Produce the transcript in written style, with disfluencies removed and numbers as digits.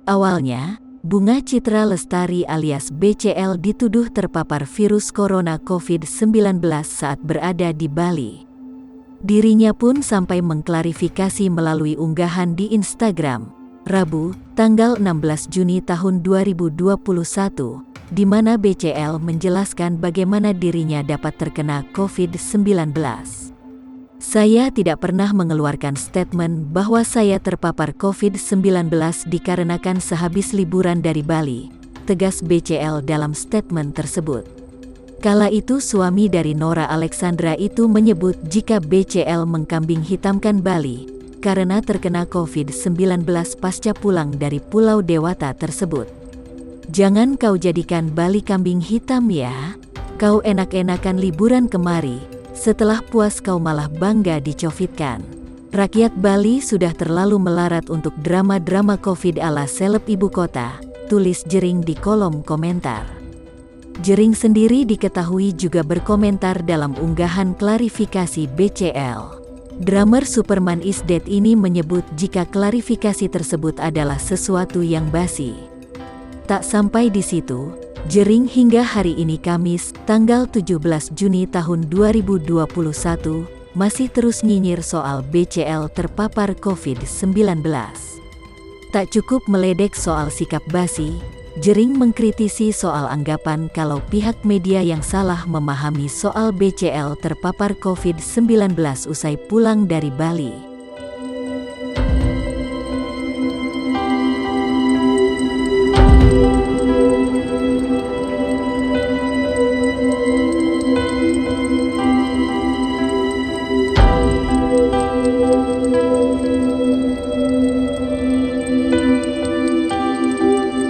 Awalnya, Bunga Citra Lestari alias BCL dituduh terpapar virus corona COVID-19 saat berada di Bali. Dirinya pun sampai mengklarifikasi melalui unggahan di Instagram, Rabu, tanggal 16 Juni tahun 2021, di mana BCL menjelaskan bagaimana dirinya dapat terkena COVID-19. Saya tidak pernah mengeluarkan statement bahwa saya terpapar COVID-19 dikarenakan sehabis liburan dari Bali, tegas BCL dalam statement tersebut. Kala itu suami dari Nora Alexandra itu menyebut jika BCL mengkambing hitamkan Bali karena terkena COVID-19 pasca pulang dari Pulau Dewata tersebut. Jangan kau jadikan Bali kambing hitam ya, kau enak-enakan liburan kemari. Setelah puas kau malah bangga dicovitkan. Rakyat Bali sudah terlalu melarat untuk drama-drama COVID ala seleb ibu kota, tulis Jering di kolom komentar. Jering sendiri diketahui juga berkomentar dalam unggahan klarifikasi BCL. Drummer Superman is Dead ini menyebut jika klarifikasi tersebut adalah sesuatu yang basi. Tak sampai di situ, Jering hingga hari ini Kamis, tanggal 17 Juni tahun 2021, masih terus nyinyir soal BCL terpapar COVID-19. Tak cukup meledek soal sikap basi, Jering mengkritisi soal anggapan kalau pihak media yang salah memahami soal BCL terpapar COVID-19 usai pulang dari Bali.